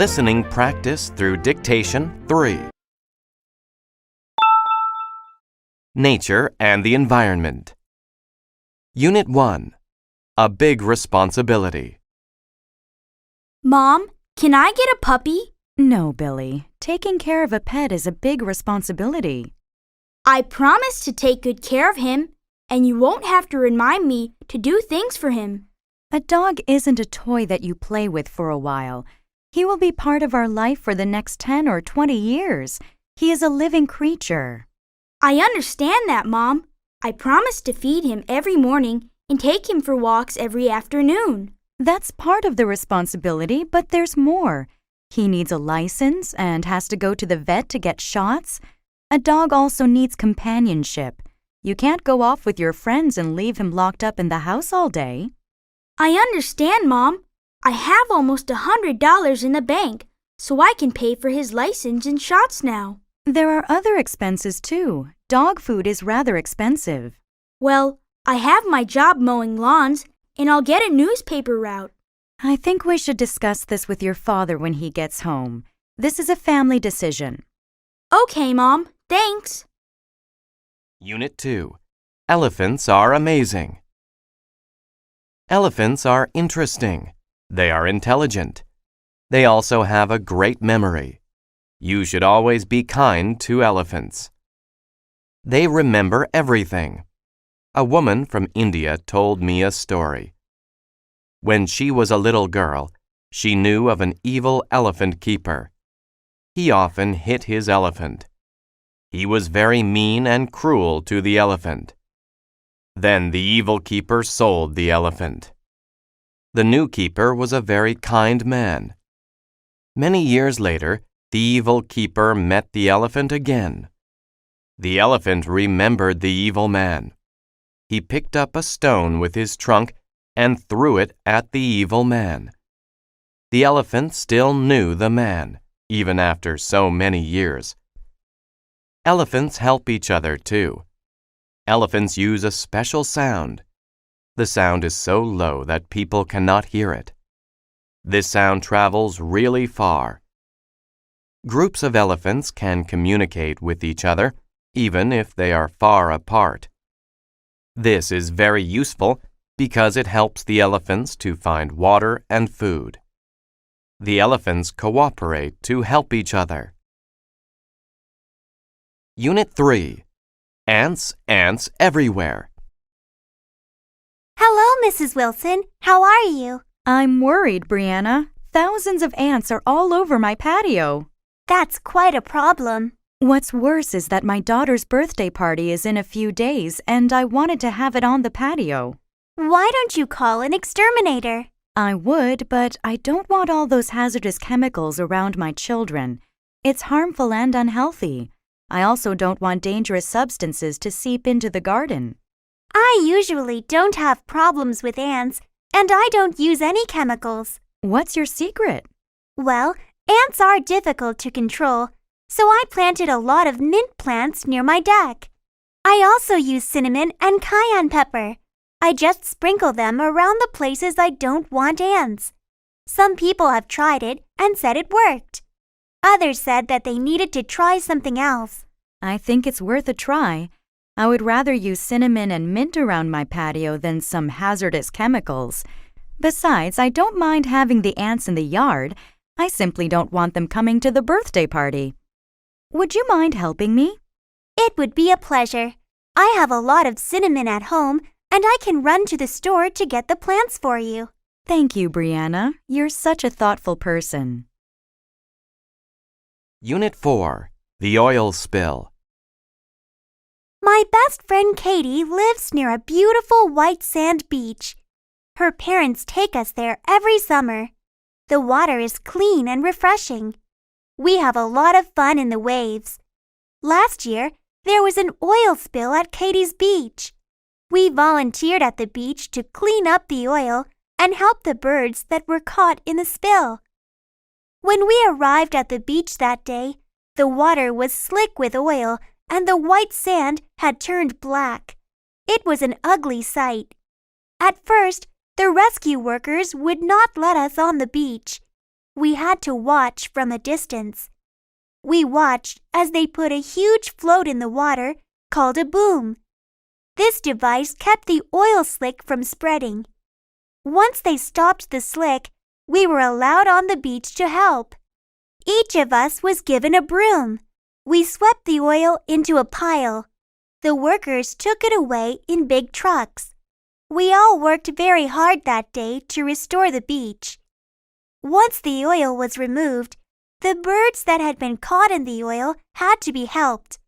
Listening practice through dictation 3. Nature and the environment. Unit 1. A big responsibility. Mom, can I get a puppy? No, Billy. Taking care of a pet is a big responsibility. I promise to take good care of him, and you won't have to remind me to do things for him. A dog isn't a toy that you play with for a while. He will be part of our life for the next 10 or 20 years. He is a living creature. I understand that, Mom. I promise to feed him every morning and take him for walks every afternoon. That's part of the responsibility, but there's more. He needs a license and has to go to the vet to get shots. A dog also needs companionship. You can't go off with your friends and leave him locked up in the house all day. I understand, Mom. I have almost $100 in the bank, so I can pay for his license and shots now. There are other expenses too. Dog food is rather expensive. Well, I have my job mowing lawns, and I'll get a newspaper route. I think we should discuss this with your father when he gets home. This is a family decision. Okay, Mom. Thanks. Unit 2. Elephants are amazing. Elephants are interesting. They are intelligent. They also have a great memory. You should always be kind to elephants. They remember everything. A woman from India told me a story. When she was a little girl, she knew of an evil elephant keeper. He often hit his elephant. He was very mean and cruel to the elephant. Then the evil keeper sold the elephant. The new keeper was a very kind man. Many years later, the evil keeper met the elephant again. The elephant remembered the evil man. He picked up a stone with his trunk and threw it at the evil man. The elephant still knew the man, even after so many years. Elephants help each other too. Elephants use a special sound. The sound is so low that people cannot hear it. This sound travels really far. Groups of elephants can communicate with each other, even if they are far apart. This is very useful because it helps the elephants to find water and food. The elephants cooperate to help each other. Unit 3. Ants everywhere. Hello, Mrs. Wilson. How are you? I'm worried, Brianna. Thousands of ants are all over my patio. That's quite a problem. What's worse is that my daughter's birthday party is in a few days, and I wanted to have it on the patio. Why don't you call an exterminator? I would, but I don't want all those hazardous chemicals around my children. It's harmful and unhealthy. I also don't want dangerous substances to seep into the garden. I usually don't have problems with ants, and I don't use any chemicals. What's your secret? Well, ants are difficult to control, so I planted a lot of mint plants near my deck. I also use cinnamon and cayenne pepper. I just sprinkle them around the places I don't want ants. Some people have tried it and said it worked. Others said that they needed to try something else. I think it's worth a try. I would rather use cinnamon and mint around my patio than some hazardous chemicals. Besides, I don't mind having the ants in the yard. I simply don't want them coming to the birthday party. Would you mind helping me? It would be a pleasure. I have a lot of cinnamon at home, and I can run to the store to get the plants for you. Thank you, Brianna. You're such a thoughtful person. Unit 4. The oil spill. My best friend Katie lives near a beautiful white sand beach. Her parents take us there every summer. The water is clean and refreshing. We have a lot of fun in the waves. Last year, there was an oil spill at Katie's beach. We volunteered at the beach to clean up the oil and help the birds that were caught in the spill. When we arrived at the beach that day, the water was slick with oil and the white sand had turned black. It was an ugly sight. At first, the rescue workers would not let us on the beach. We had to watch from a distance. We watched as they put a huge float in the water called a boom. This device kept the oil slick from spreading. Once they stopped the slick, we were allowed on the beach to help. Each of us was given a broom. We swept the oil into a pile. The workers took it away in big trucks. We all worked very hard that day to restore the beach. Once the oil was removed, the birds that had been caught in the oil had to be helped.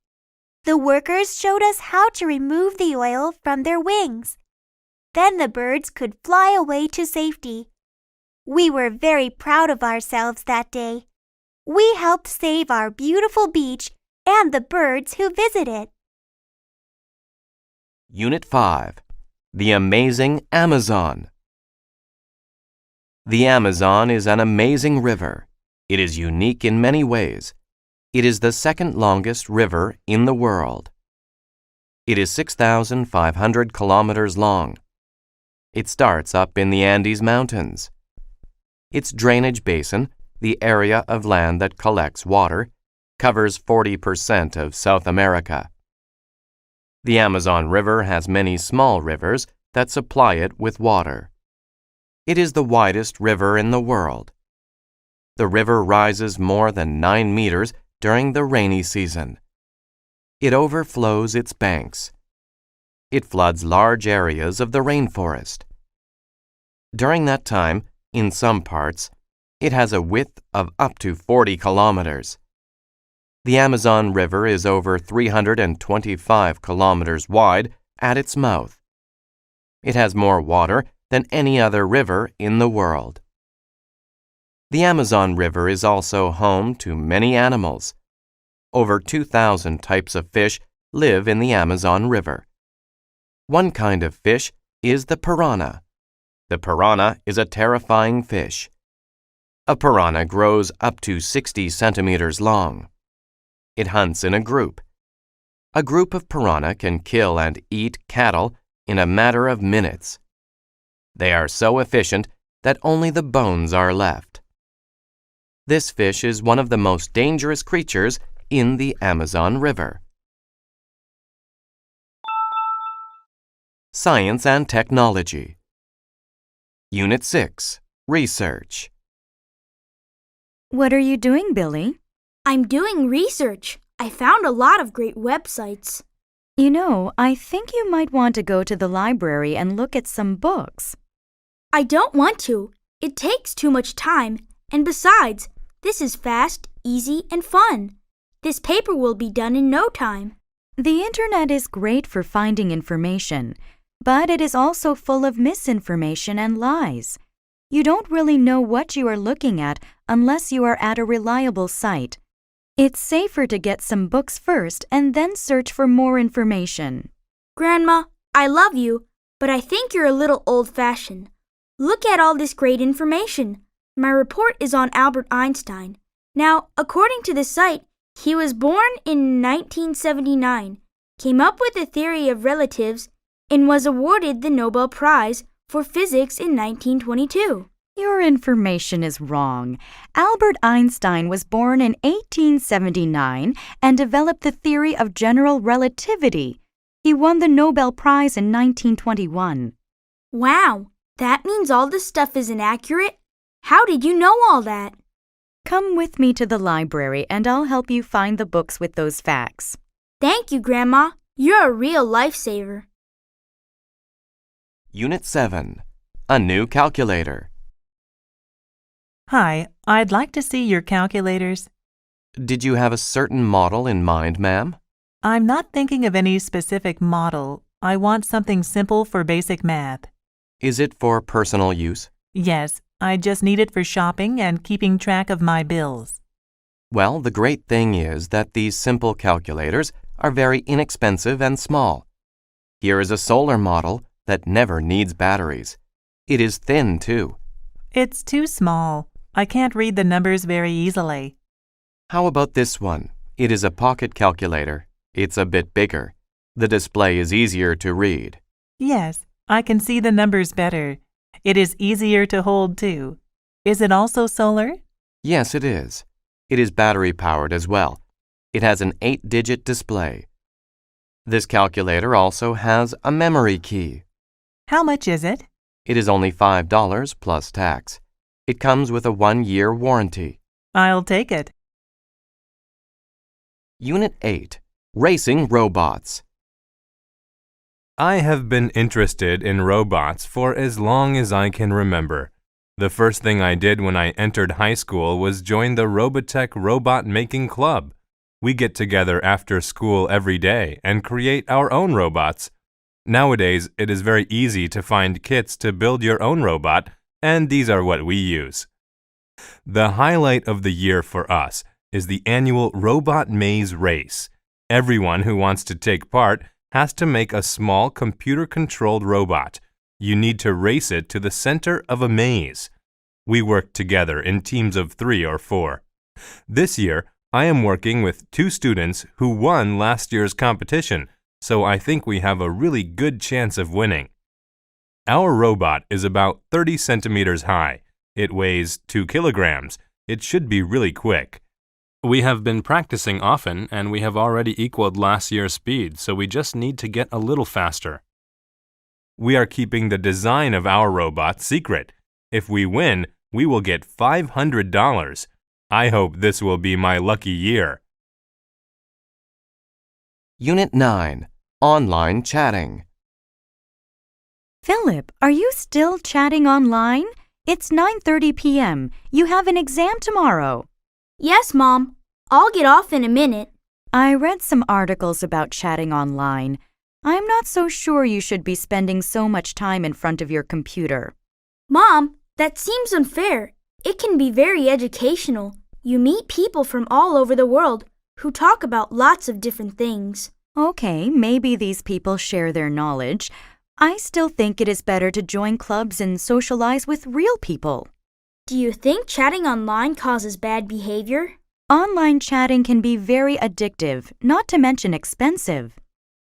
The workers showed us how to remove the oil from their wings. Then the birds could fly away to safety. We were very proud of ourselves that day. We helped save our beautiful beach and the birds who visit it. Unit 5. The Amazing Amazon. The Amazon is an amazing river. It is unique in many ways. It is the second longest river in the world. It is 6,500 kilometers long. It starts up in the Andes Mountains. Its drainage basin, the area of land that collects water, covers 40% of South America. The Amazon River has many small rivers that supply it with water. It is the widest river in the world. The river rises more than 9 meters during the rainy season. It overflows its banks. It floods large areas of the rainforest. During that time, in some parts, it has a width of up to 40 kilometers. The Amazon River is over 325 kilometers wide at its mouth. It has more water than any other river in the world. The Amazon River is also home to many animals. Over 2,000 types of fish live in the Amazon River. One kind of fish is the piranha. The piranha is a terrifying fish. A piranha grows up to 60 centimeters long. It hunts in a group. A group of piranha can kill and eat cattle in a matter of minutes. They are so efficient that only the bones are left. This fish is one of the most dangerous creatures in the Amazon River. Science and Technology. Unit 6. Research. What are you doing, Billy? I'm doing research. I found a lot of great websites. You know, I think you might want to go to the library and look at some books. I don't want to. It takes too much time. And besides, this is fast, easy, and fun. This paper will be done in no time. The internet is great for finding information, but it is also full of misinformation and lies. You don't really know what you are looking at unless you are at a reliable site. It's safer to get some books first and then search for more information. Grandma, I love you, but I think you're a little old-fashioned. Look at all this great information. My report is on Albert Einstein. Now, according to the site, he was born in 1979, came up with a theory of relatives, and was awarded the Nobel Prize for physics in 1922. Your information is wrong. Albert Einstein was born in 1879 and developed the theory of general relativity. He won the Nobel Prize in 1921. Wow, that means all this stuff is inaccurate? How did you know all that? Come with me to the library and I'll help you find the books with those facts. Thank you, Grandma. You're a real lifesaver. Unit 7. A new calculator. Hi, I'd like to see your calculators. Did you have a certain model in mind, ma'am? I'm not thinking of any specific model. I want something simple for basic math. Is it for personal use? Yes, I just need it for shopping and keeping track of my bills. Well, the great thing is that these simple calculators are very inexpensive and small. Here is a solar model that never needs batteries. It is thin, too. It's too small. I can't read the numbers very easily. How about this one? It is a pocket calculator. It's a bit bigger. The display is easier to read. Yes, I can see the numbers better. It is easier to hold, too. Is it also solar? Yes, it is. It is battery-powered as well. It has an 8-digit display. This calculator also has a memory key. How much is it? It is only $5 plus tax. It comes with a 1-year warranty. I'll take it. Unit 8. Racing Robots. I have been interested in robots for as long as I can remember. The first thing I did when I entered high school was join the Robotech Robot Making Club. We get together after school every day and create our own robots. Nowadays, it is very easy to find kits to build your own robot, and these are what we use. The highlight of the year for us is the annual Robot Maze Race. Everyone who wants to take part has to make a small computer-controlled robot. You need to race it to the center of a maze. We work together in teams of 3 or 4. This year, I am working with 2 students who won last year's competition, so I think we have a really good chance of winning. Our robot is about 30 centimeters high. It weighs 2 kilograms. It should be really quick. We have been practicing often, and we have already equaled last year's speed, so we just need to get a little faster. We are keeping the design of our robot secret. If we win, we will get $500. I hope this will be my lucky year. Unit 9. Online Chatting. Philip, are you still chatting online? It's 9:30 p.m. You have an exam tomorrow. Yes, Mom. I'll get off in a minute. I read some articles about chatting online. I'm not so sure you should be spending so much time in front of your computer. Mom, that seems unfair. It can be very educational. You meet people from all over the world who talk about lots of different things. Okay, maybe these people share their knowledge. I still think it is better to join clubs and socialize with real people. Do you think chatting online causes bad behavior? Online chatting can be very addictive, not to mention expensive.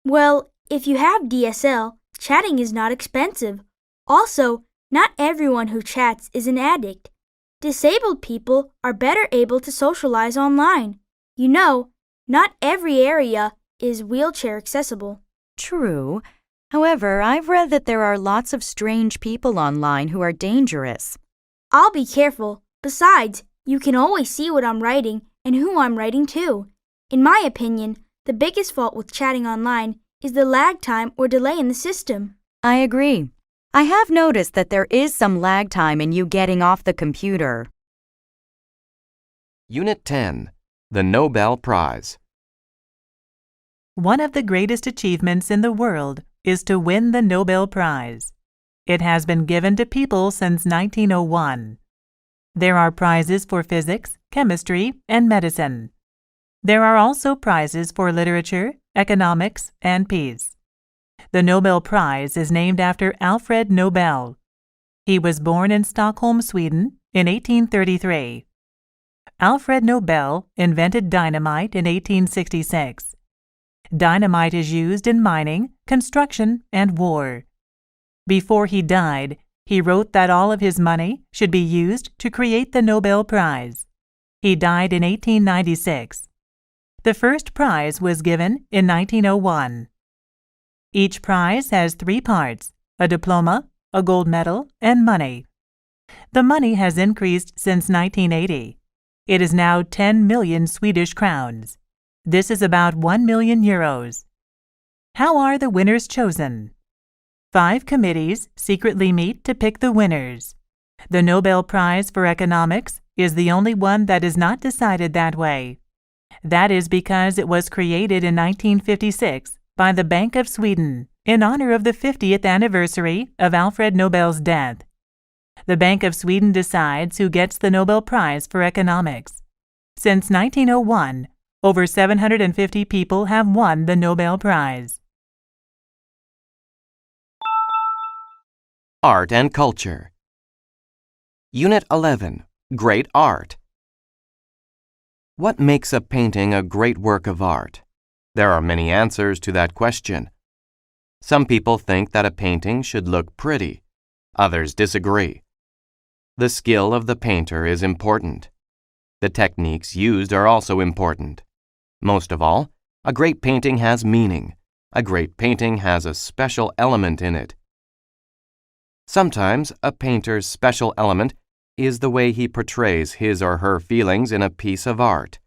Well, if you have DSL, chatting is not expensive. Also, not everyone who chats is an addict. Disabled people are better able to socialize online. You know, not every area is wheelchair accessible. True. However, I've read that there are lots of strange people online who are dangerous. I'll be careful. Besides, you can always see what I'm writing and who I'm writing to. In my opinion, the biggest fault with chatting online is the lag time or delay in the system. I agree. I have noticed that there is some lag time in you getting off the computer. Unit 10. The Nobel Prize. One of the greatest achievements in the world is to win the Nobel Prize. It has been given to people since 1901. There are prizes for physics, chemistry, and medicine. There are also prizes for literature, economics, and peace. The Nobel Prize is named after Alfred Nobel. He was born in Stockholm, Sweden, in 1833. Alfred Nobel invented dynamite in 1866. Dynamite is used in mining, construction, and war. Before he died, he wrote that all of his money should be used to create the Nobel Prize. He died in 1896. The first prize was given in 1901. Each prize has 3 parts: a diploma, a gold medal, and money. The money has increased since 1980. It is now 10 million Swedish crowns. This is about 1 million euros. How are the winners chosen? 5 committees secretly meet to pick the winners. The Nobel Prize for Economics is the only one that is not decided that way. That is because it was created in 1956 by the Bank of Sweden in honor of the 50th anniversary of Alfred Nobel's death. The Bank of Sweden decides who gets the Nobel Prize for Economics. Since 1901, over 750 people have won the Nobel Prize. Art and Culture. Unit 11. Great Art. What makes a painting a great work of art? There are many answers to that question. Some people think that a painting should look pretty. Others disagree. The skill of the painter is important. The techniques used are also important. Most of all, a great painting has meaning. A great painting has a special element in it. Sometimes a painter's special element is the way he portrays his or her feelings in a piece of art.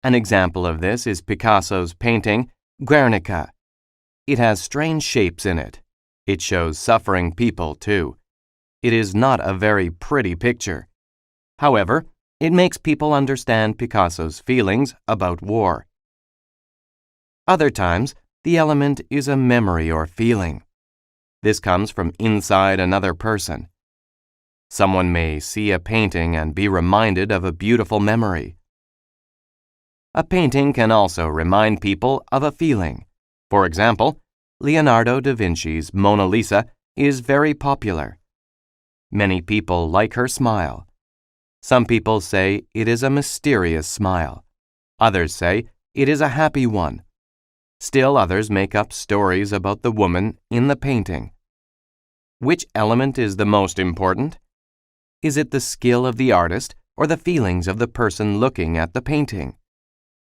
An example of this is Picasso's painting, Guernica. It has strange shapes in it. It shows suffering people, too. It is not a very pretty picture. However, it makes people understand Picasso's feelings about war. Other times, the element is a memory or feeling. This comes from inside another person. Someone may see a painting and be reminded of a beautiful memory. A painting can also remind people of a feeling. For example, Leonardo da Vinci's Mona Lisa is very popular. Many people like her smile. Some people say it is a mysterious smile. Others say it is a happy one. Still others make up stories about the woman in the painting. Which element is the most important? Is it the skill of the artist or the feelings of the person looking at the painting?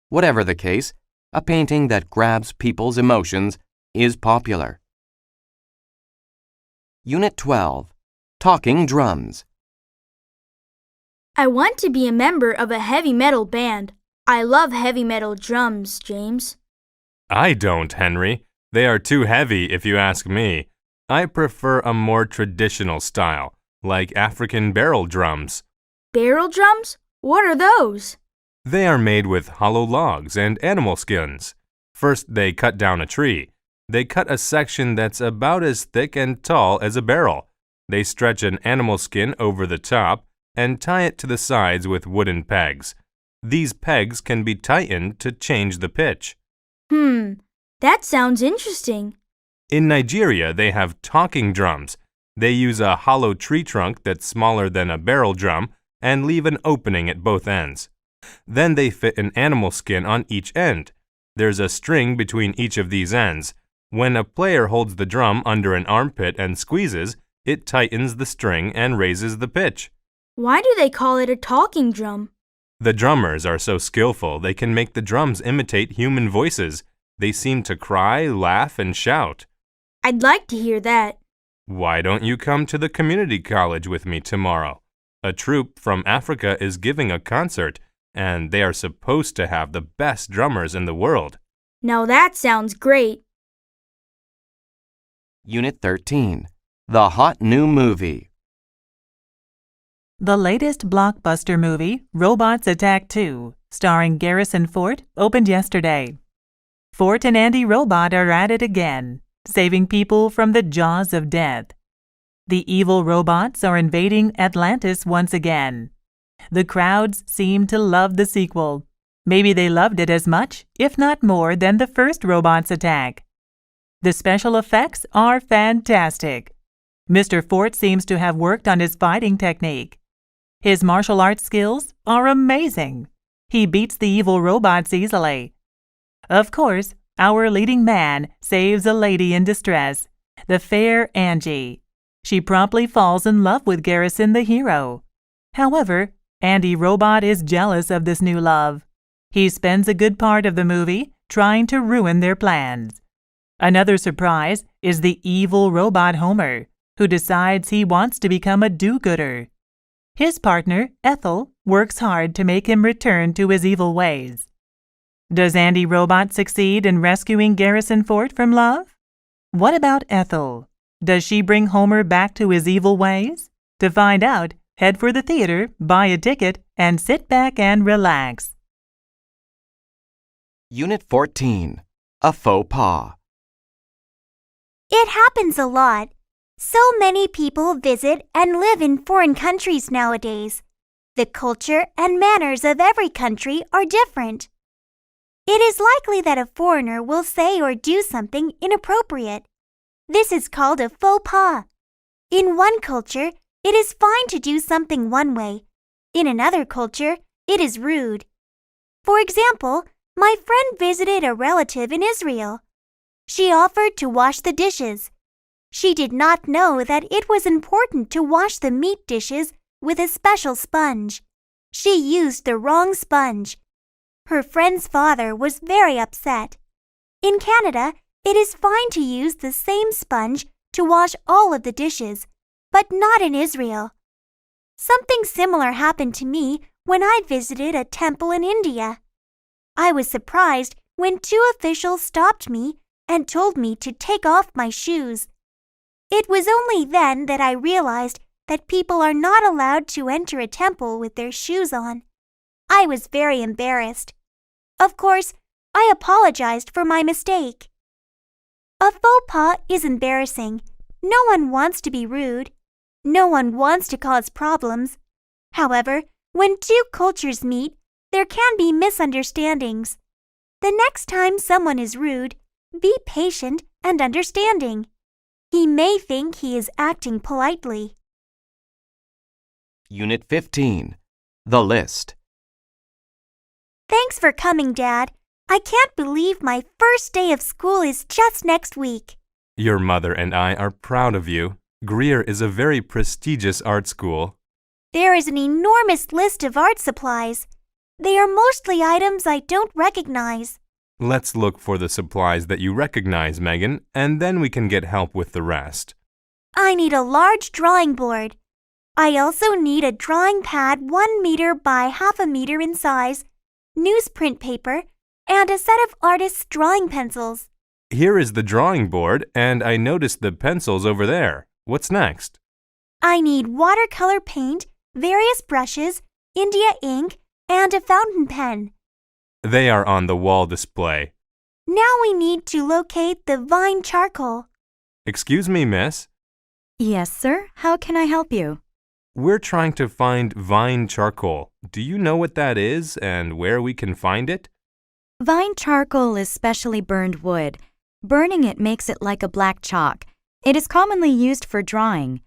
Whatever the case, a painting that grabs people's emotions is popular. Unit 12. Talking Drums. I want to be a member of a heavy metal band. I love heavy metal drums, James. I don't, Henry. They are too heavy if you ask me. I prefer a more traditional style, like African barrel drums. Barrel drums? What are those? They are made with hollow logs and animal skins. First, they cut down a tree. They cut a section that's about as thick and tall as a barrel. They stretch an animal skin over the top and tie it to the sides with wooden pegs. These pegs can be tightened to change the pitch. That sounds interesting. In Nigeria, they have talking drums. They use a hollow tree trunk that's smaller than a barrel drum and leave an opening at both ends. Then they fit an animal skin on each end. There's a string between each of these ends. When a player holds the drum under an armpit and squeezes, it tightens the string and raises the pitch. Why do they call it a talking drum? The drummers are so skillful they can make the drums imitate human voices. They seem to cry, laugh, and shout. I'd like to hear that. Why don't you come to the community college with me tomorrow? A troupe from Africa is giving a concert, and they are supposed to have the best drummers in the world. Now that sounds great. Unit 13. The Hot New Movie. The latest blockbuster movie, Robots Attack 2, starring Garrison Fort, opened yesterday. Fort and Andy Robot are at it again, saving people from the jaws of death. The evil robots are invading Atlantis once again. The crowds seem to love the sequel. Maybe they loved it as much, if not more, than the first Robots Attack. The special effects are fantastic. Mr. Fort seems to have worked on his fighting technique. His martial arts skills are amazing. He beats the evil robots easily. Of course, our leading man saves a lady in distress, the fair Angie. She promptly falls in love with Garrison the hero. However, Andy Robot is jealous of this new love. He spends a good part of the movie trying to ruin their plans. Another surprise is the evil robot Homer, who decides he wants to become a do-gooder. His partner, Ethel, works hard to make him return to his evil ways. Does Andy Robot succeed in rescuing Garrison Fort from love? What about Ethel? Does she bring Homer back to his evil ways? To find out, head for the theater, buy a ticket, and sit back and relax. Unit 14. A Faux Pas. It happens a lot. So many people visit and live in foreign countries nowadays. The culture and manners of every country are different. It is likely that a foreigner will say or do something inappropriate. This is called a faux pas. In one culture, it is fine to do something one way. In another culture, it is rude. For example, my friend visited a relative in Israel. She offered to wash the dishes. She did not know that it was important to wash the meat dishes with a special sponge. She used the wrong sponge. Her friend's father was very upset. In Canada, it is fine to use the same sponge to wash all of the dishes, but not in Israel. Something similar happened to me when I visited a temple in India. I was surprised when two officials stopped me and told me to take off my shoes. It was only then that I realized that people are not allowed to enter a temple with their shoes on. I was very embarrassed. Of course, I apologized for my mistake. A faux pas is embarrassing. No one wants to be rude. No one wants to cause problems. However, when two cultures meet, there can be misunderstandings. The next time someone is rude, be patient and understanding. He may think he is acting politely. Unit 15. The List. Thanks for coming, Dad. I can't believe my first day of school is just next week. Your mother and I are proud of you. Greer is a very prestigious art school. There is an enormous list of art supplies. They are mostly items I don't recognize. Let's look for the supplies that you recognize, Megan, and then we can get help with the rest. I need a large drawing board. I also need a drawing pad 1 meter by half a meter in size, newsprint paper, and a set of artist's drawing pencils. Here is the drawing board, and I noticed the pencils over there. What's next? I need watercolor paint, various brushes, India ink, and a fountain pen. They are on the wall display. Now we need to locate the vine charcoal. Excuse me, miss. Yes, sir. How can I help you? We're trying to find vine charcoal. Do you know what that is and where we can find it? Vine charcoal is specially burned wood. Burning it makes it like a black chalk. It is commonly used for drawing.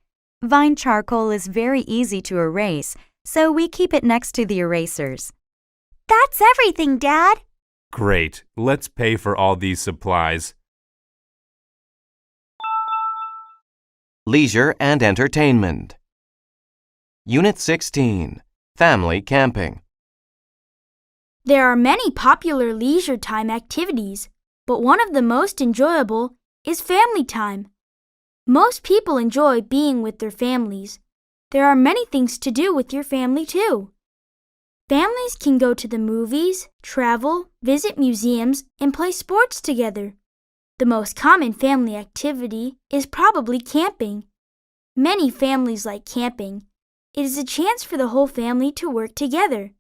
Vine charcoal is very easy to erase, so we keep it next to the erasers. That's everything, Dad. Great. Let's pay for all these supplies. Leisure and Entertainment. Unit 16. Family Camping. There are many popular leisure time activities, but one of the most enjoyable is family time. Most people enjoy being with their families. There are many things to do with your family, too. Families can go to the movies, travel, visit museums, and play sports together. The most common family activity is probably camping. Many families like camping. It is a chance for the whole family to work together.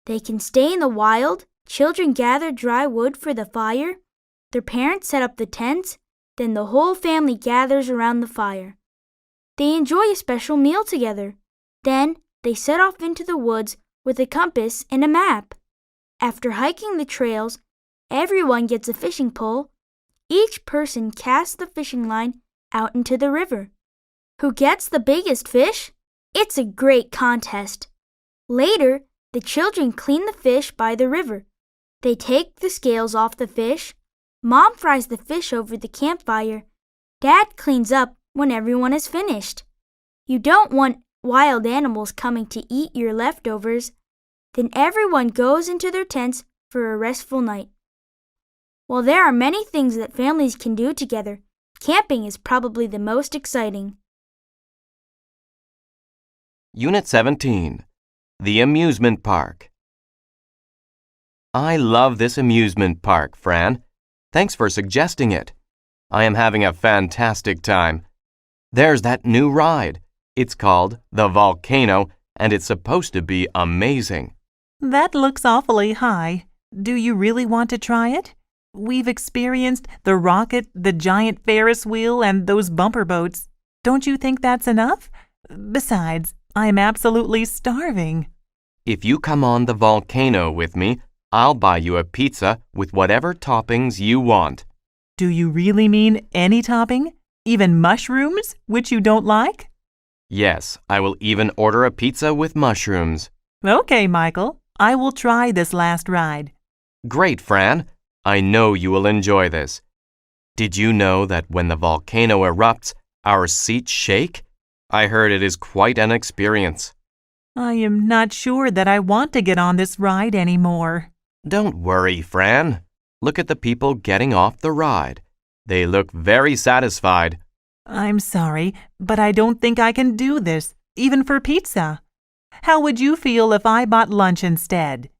They can stay in the wild, children gather dry wood for the fire, their parents set up the tents, then the whole family gathers around the fire. They enjoy a special meal together. Then they set off into the woods with a compass and a map. After hiking the trails, everyone gets a fishing pole. Each person casts the fishing line out into the river. Who gets the biggest fish? It's a great contest. Later, the children clean the fish by the river. They take the scales off the fish. Mom fries the fish over the campfire. Dad cleans up when everyone is finished. You don't want wild animals coming to eat your leftovers. Then everyone goes into their tents for a restful night. While there are many things that families can do together, camping is probably the most exciting. Unit 17. The Amusement Park. I love this amusement park, Fran. Thanks for suggesting it. I am having a fantastic time. There's that new ride. It's called the Volcano, and it's supposed to be amazing. That looks awfully high. Do you really want to try it? We've experienced the rocket, the giant Ferris wheel, and those bumper boats. Don't you think that's enough? Besides, I'm absolutely starving. If you come on the volcano with me, I'll buy you a pizza with whatever toppings you want. Do you really mean any topping? Even mushrooms, which you don't like? Yes, I will even order a pizza with mushrooms. Okay, Michael. I will try this last ride. Great, Fran. I know you will enjoy this. Did you know that when the volcano erupts, our seats shake? I heard it is quite an experience. I am not sure that I want to get on this ride anymore. Don't worry, Fran. Look at the people getting off the ride. They look very satisfied. I'm sorry, but I don't think I can do this, even for pizza. How would you feel if I bought lunch instead?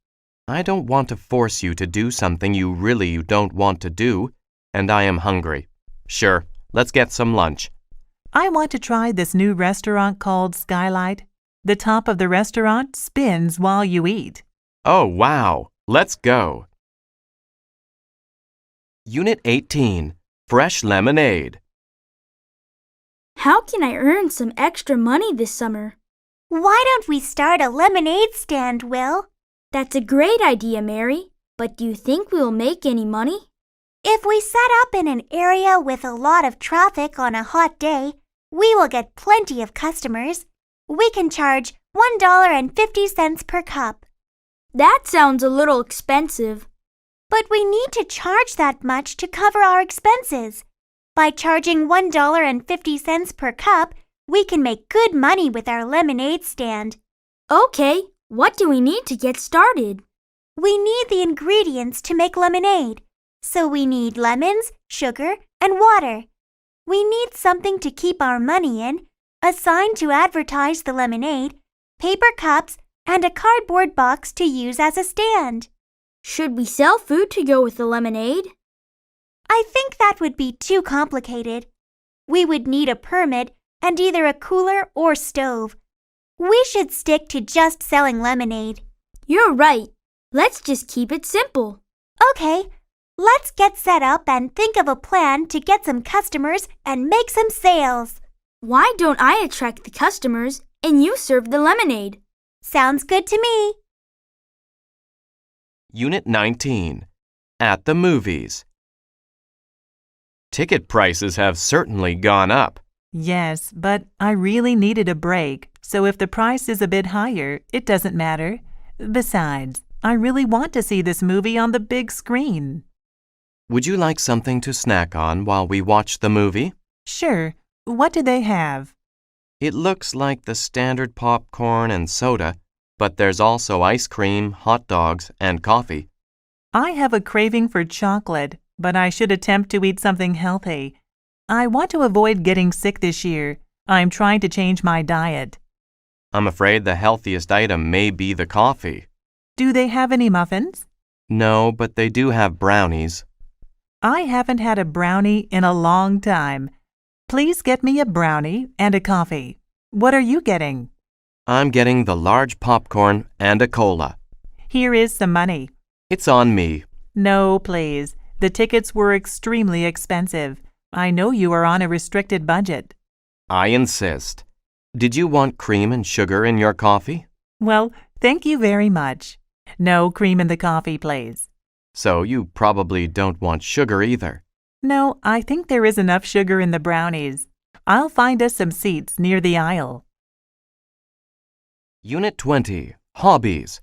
I don't want to force you to do something you really don't want to do, and I am hungry. Sure, let's get some lunch. I want to try this new restaurant called Skylight. The top of the restaurant spins while you eat. Oh, wow. Let's go. Unit 18, Fresh Lemonade. How can I earn some extra money this summer? Why don't we start a lemonade stand, Will? That's a great idea, Mary. But do you think we'll make any money? If we set up in an area with a lot of traffic on a hot day, we will get plenty of customers. We can charge $1.50 per cup. That sounds a little expensive. But we need to charge that much to cover our expenses. By charging $1.50 per cup, we can make good money with our lemonade stand. Okay, what do we need to get started? We need the ingredients to make lemonade. So we need lemons, sugar, and water. We need something to keep our money in, a sign to advertise the lemonade, paper cups, and a cardboard box to use as a stand. Should we sell food to go with the lemonade? I think that would be too complicated. We would need a permit and either a cooler or stove. We should stick to just selling lemonade. You're right. Let's just keep it simple. Okay, let's get set up and think of a plan to get some customers and make some sales. Why don't I attract the customers and you serve the lemonade? Sounds good to me. Unit 19, At the Movies. Ticket prices have certainly gone up. Yes, but I really needed a break, so if the price is a bit higher, it doesn't matter. Besides, I really want to see this movie on the big screen. Would you like something to snack on while we watch the movie? Sure. What do they have? It looks like the standard popcorn and soda, but there's also ice cream, hot dogs, and coffee. I have a craving for chocolate, but I should attempt to eat something healthy. I want to avoid getting sick this year. I'm trying to change my diet. I'm afraid the healthiest item may be the coffee. Do they have any muffins? No, but they do have brownies. I haven't had a brownie in a long time. Please get me a brownie and a coffee. What are you getting? I'm getting the large popcorn and a cola. Here is some money. It's on me. No, please. The tickets were extremely expensive. I know you are on a restricted budget. I insist. Did you want cream and sugar in your coffee? Well, thank you very much. No cream in the coffee, please. So you probably don't want sugar either. No, I think there is enough sugar in the brownies. I'll find us some seats near the aisle. Unit 20, Hobbies.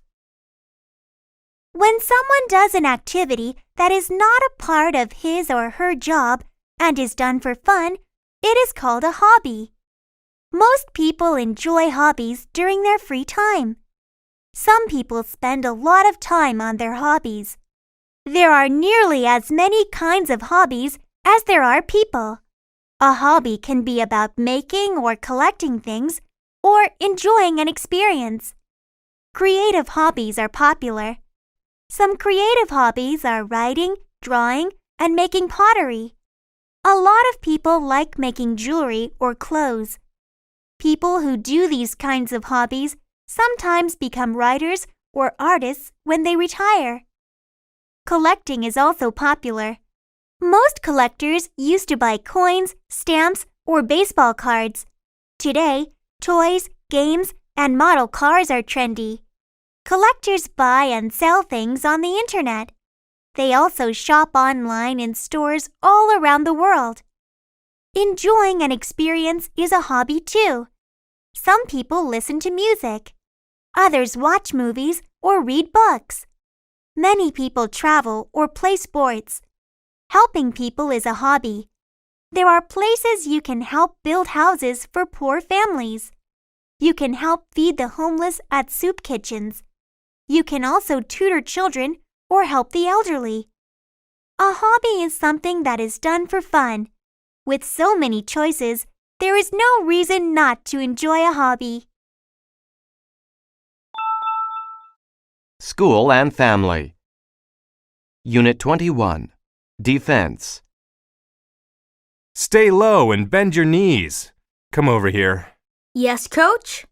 When someone does an activity that is not a part of his or her job and is done for fun, it is called a hobby. Most people enjoy hobbies during their free time. Some people spend a lot of time on their hobbies. There are nearly as many kinds of hobbies as there are people. A hobby can be about making or collecting things or enjoying an experience. Creative hobbies are popular. Some creative hobbies are writing, drawing, and making pottery. A lot of people like making jewelry or clothes. People who do these kinds of hobbies sometimes become writers or artists when they retire. Collecting is also popular. Most collectors used to buy coins, stamps, or baseball cards. Today, toys, games, and model cars are trendy. Collectors buy and sell things on the internet. They also shop online in stores all around the world. Enjoying an experience is a hobby too. Some people listen to music. Others watch movies or read books. Many people travel or play sports. Helping people is a hobby. There are places you can help build houses for poor families. You can help feed the homeless at soup kitchens. You can also tutor children or help the elderly. A hobby is something that is done for fun. With so many choices, there is no reason not to enjoy a hobby. School and Family. Unit 21. Defense. Stay low and bend your knees. Come over here. Yes, Coach?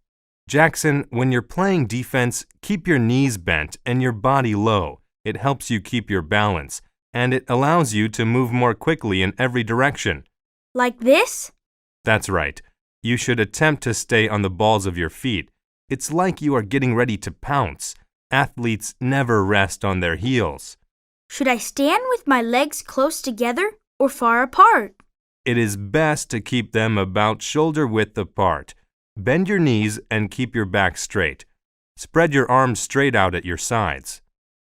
Jackson, when you're playing defense, keep your knees bent and your body low. It helps you keep your balance, and it allows you to move more quickly in every direction. Like this? That's right. You should attempt to stay on the balls of your feet. It's like you are getting ready to pounce. Athletes never rest on their heels. Should I stand with my legs close together or far apart? It is best to keep them about shoulder width apart. Bend your knees and keep your back straight. Spread your arms straight out at your sides.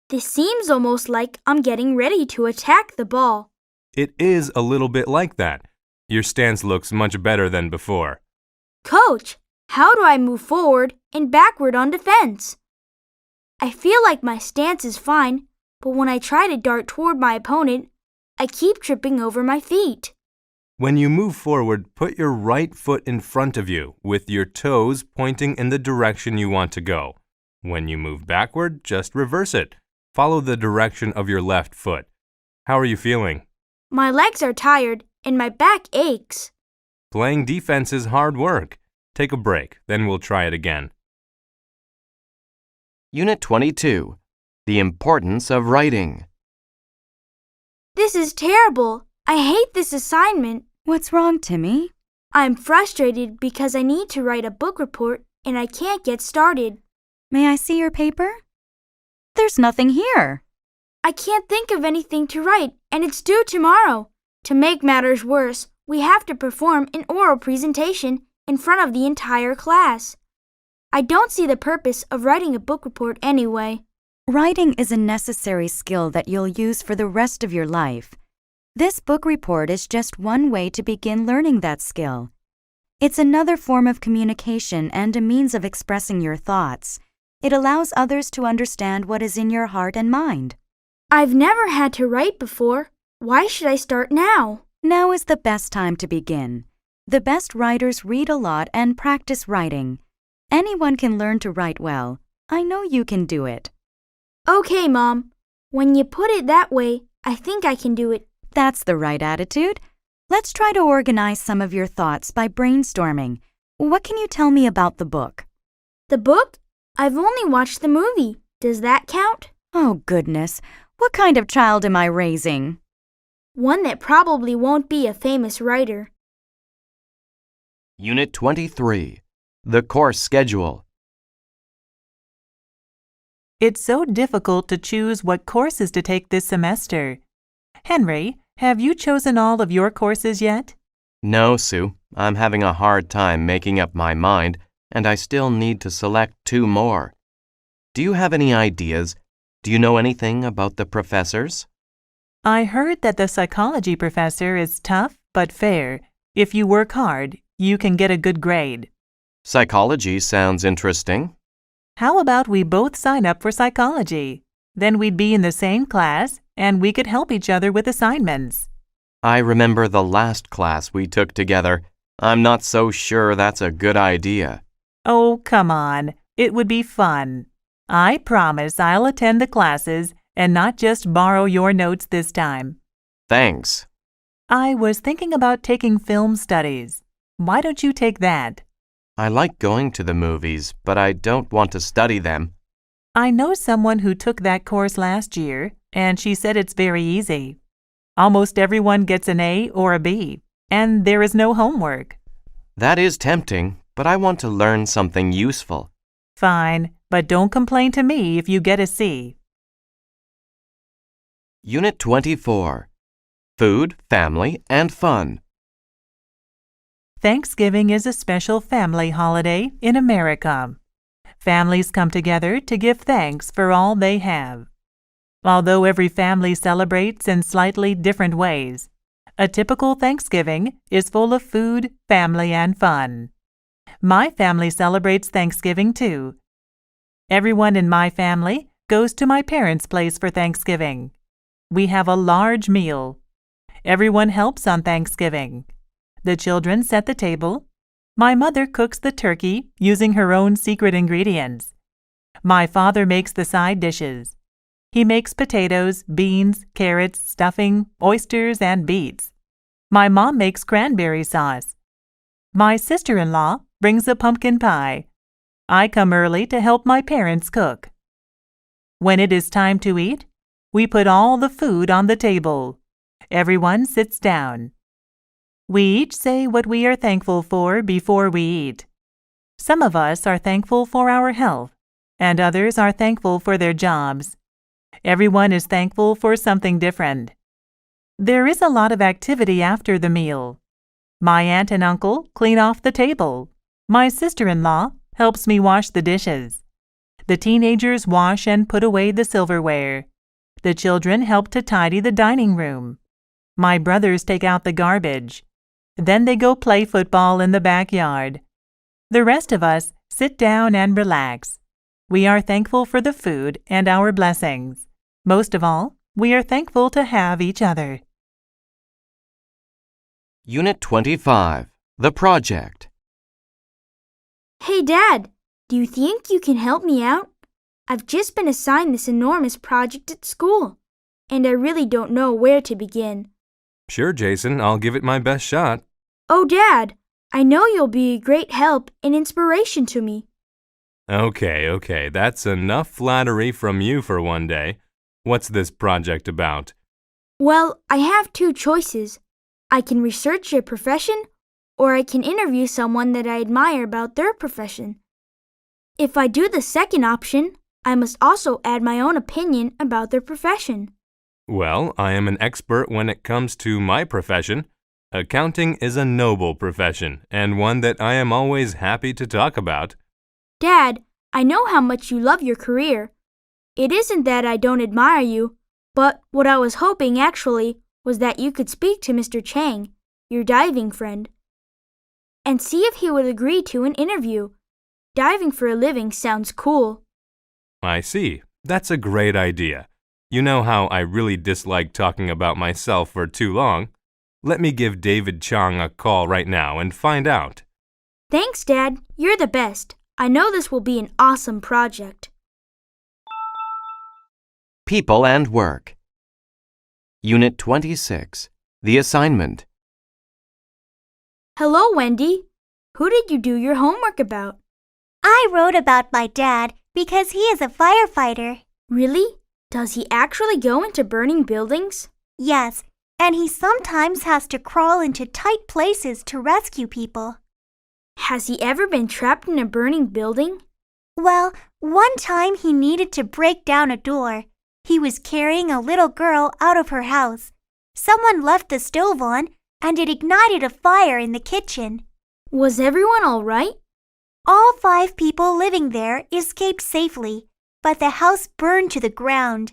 This seems almost like I'm getting ready to attack the ball. It is a little bit like that. Your stance looks much better than before. Coach, how do I move forward and backward on defense? I feel like my stance is fine, but when I try to dart toward my opponent, I keep tripping over my feet. When you move forward, put your right foot in front of you with your toes pointing in the direction you want to go. When you move backward, just reverse it. Follow the direction of your left foot. How are you feeling? My legs are tired and my back aches. Playing defense is hard work. Take a break, then we'll try it again. Unit 22. The Importance of Writing. This is terrible. I hate this assignment. What's wrong, Timmy? I'm frustrated because I need to write a book report and I can't get started. May I see your paper? There's nothing here. I can't think of anything to write and it's due tomorrow. To make matters worse, we have to perform an oral presentation in front of the entire class. I don't see the purpose of writing a book report anyway. Writing is a necessary skill that you'll use for the rest of your life. This book report is just one way to begin learning that skill. It's another form of communication and a means of expressing your thoughts. It allows others to understand what is in your heart and mind. I've never had to write before. Why should I start now? Now is the best time to begin. The best writers read a lot and practice writing. Anyone can learn to write well. I know you can do it. Okay, Mom. When you put it that way, I think I can do it. That's the right attitude. Let's try to organize some of your thoughts by brainstorming. What can you tell me about the book? The book? I've only watched the movie. Does that count? Oh, goodness. What kind of child am I raising? One that probably won't be a famous writer. Unit 23. The Course Schedule. It's so difficult to choose what courses to take this semester. Henry, have you chosen all of your courses yet? No, Sue. I'm having a hard time making up my mind, and I still need to select 2 more. Do you have any ideas? Do you know anything about the professors? I heard that the psychology professor is tough but fair. If you work hard, you can get a good grade. Psychology sounds interesting. How about we both sign up for psychology? Then we'd be in the same class, and we could help each other with assignments. I remember the last class we took together. I'm not so sure that's a good idea. Oh, come on. It would be fun. I promise I'll attend the classes and not just borrow your notes this time. Thanks. I was thinking about taking film studies. Why don't you take that? I like going to the movies, but I don't want to study them. I know someone who took that course last year, and she said it's very easy. Almost everyone gets an A or a B, and there is no homework. That is tempting, but I want to learn something useful. Fine, but don't complain to me if you get a C. Unit 24. Food, Family, and Fun. Thanksgiving is a special family holiday in America. Families come together to give thanks for all they have. Although every family celebrates in slightly different ways, a typical Thanksgiving is full of food, family, and fun. My family celebrates Thanksgiving too. Everyone in my family goes to my parents' place for Thanksgiving. We have a large meal. Everyone helps on Thanksgiving. The children set the table. My mother cooks the turkey using her own secret ingredients. My father makes the side dishes. He makes potatoes, beans, carrots, stuffing, oysters, and beets. My mom makes cranberry sauce. My sister-in-law brings a pumpkin pie. I come early to help my parents cook. When it is time to eat, we put all the food on the table. Everyone sits down. We each say what we are thankful for before we eat. Some of us are thankful for our health, and others are thankful for their jobs. Everyone is thankful for something different. There is a lot of activity after the meal. My aunt and uncle clean off the table. My sister-in-law helps me wash the dishes. The teenagers wash and put away the silverware. The children help to tidy the dining room. My brothers take out the garbage. Then they go play football in the backyard. The rest of us sit down and relax. We are thankful for the food and our blessings. Most of all, we are thankful to have each other. Unit 25, The Project. Hey, Dad, do you think you can help me out? I've just been assigned this enormous project at school, and I really don't know where to begin. Sure, Jason, I'll give it my best shot. Oh, Dad, I know you'll be a great help and inspiration to me. Okay, that's enough flattery from you for one day. What's this project about? Well, I have two choices. I can research a profession, or I can interview someone that I admire about their profession. If I do the second option, I must also add my own opinion about their profession. Well, I am an expert when it comes to my profession. Accounting is a noble profession, and one that I am always happy to talk about. Dad, I know how much you love your career. It isn't that I don't admire you, but what I was hoping actually was that you could speak to Mr. Chang, your diving friend, and see if he would agree to an interview. Diving for a living sounds cool. I see. That's a great idea. You know how I really dislike talking about myself for too long. Let me give David Chang a call right now and find out. Thanks, Dad. You're the best. I know this will be an awesome project. People and Work. Unit 26, The Assignment. Hello, Wendy. Who did you do your homework about? I wrote about my dad because he is a firefighter. Really? Does he actually go into burning buildings? Yes, and he sometimes has to crawl into tight places to rescue people. Has he ever been trapped in a burning building? Well, one time he needed to break down a door. He was carrying a little girl out of her house. Someone left the stove on, and it ignited a fire in the kitchen. Was everyone all right? All 5 people living there escaped safely, but the house burned to the ground.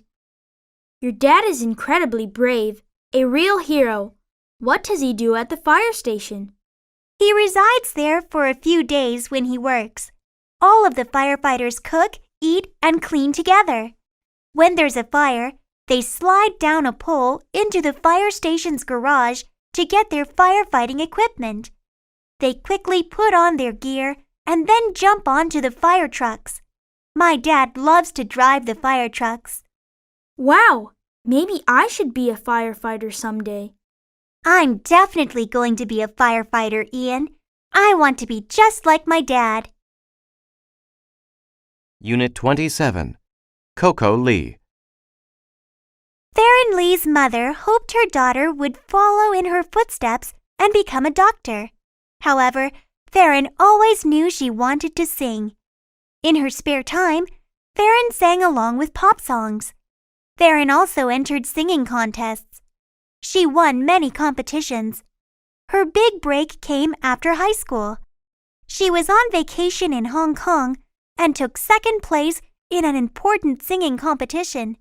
Your dad is incredibly brave, a real hero. What does he do at the fire station? He resides there for a few days when he works. All of the firefighters cook, eat, and clean together. When there's a fire, they slide down a pole into the fire station's garage to get their firefighting equipment. They quickly put on their gear and then jump onto the fire trucks. My dad loves to drive the fire trucks. Wow! Maybe I should be a firefighter someday. I'm definitely going to be a firefighter, Ian. I want to be just like my dad. Unit 27, Coco Lee. Theron Lee's mother hoped her daughter would follow in her footsteps and become a doctor. However, Theron always knew she wanted to sing. In her spare time, Theron sang along with pop songs. Theron also entered singing contests. She won many competitions. Her big break came after high school. She was on vacation in Hong Kong and took second place in an important singing competition.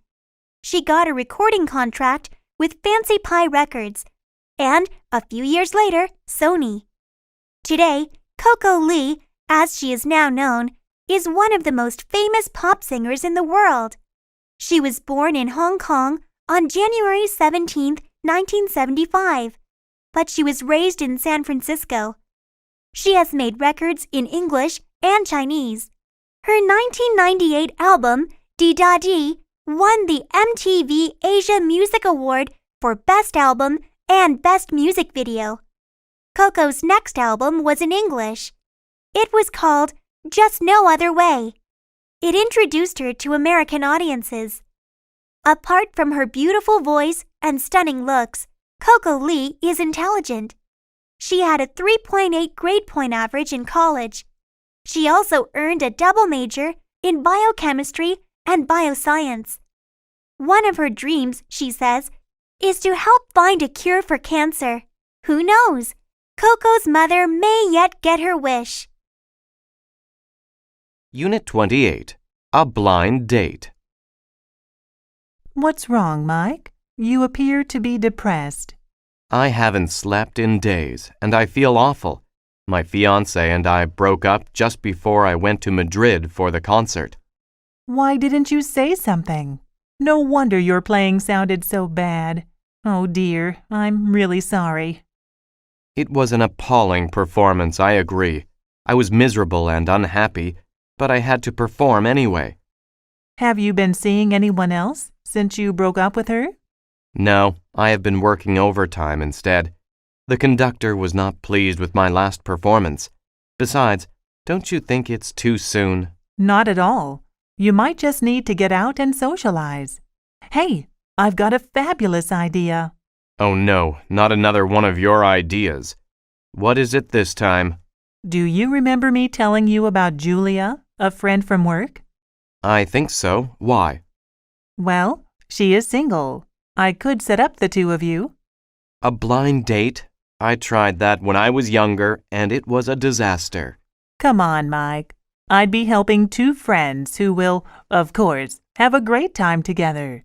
She got a recording contract with Fancy Pie Records and, a few years later, Sony. Today, Coco Lee as she is now known, is one of the most famous pop singers in the world. She was born in Hong Kong on January 17, 1975, but she was raised in San Francisco. She has made records in English and Chinese. Her 1998 album, Di Da Di, won the MTV Asia Music Award for Best Album and Best Music Video. Coco's next album was in English. It was called Just No Other Way. It introduced her to American audiences. Apart from her beautiful voice and stunning looks, Coco Lee is intelligent. She had a 3.8 grade point average in college. She also earned a double major in biochemistry and bioscience. One of her dreams, she says, is to help find a cure for cancer. Who knows? Coco's mother may yet get her wish. Unit 28. A blind date. What's wrong, Mike? You appear to be depressed. I haven't slept in days, and I feel awful. My fiancé and I broke up just before I went to Madrid for the concert. Why didn't you say something? No wonder your playing sounded so bad. Oh dear, I'm really sorry. It was an appalling performance, I agree. I was miserable and unhappy, but I had to perform anyway. Have you been seeing anyone else since you broke up with her? No, I have been working overtime instead. The conductor was not pleased with my last performance. Besides, don't you think it's too soon? Not at all. You might just need to get out and socialize. Hey, I've got a fabulous idea. Oh no, not another one of your ideas. What is it this time? Do you remember me telling you about Julia, a friend from work? I think so. Why? Well, she is single. I could set up the two of you. A blind date? I tried that when I was younger, and it was a disaster. Come on, Mike. I'd be helping two friends who will, of course, have a great time together.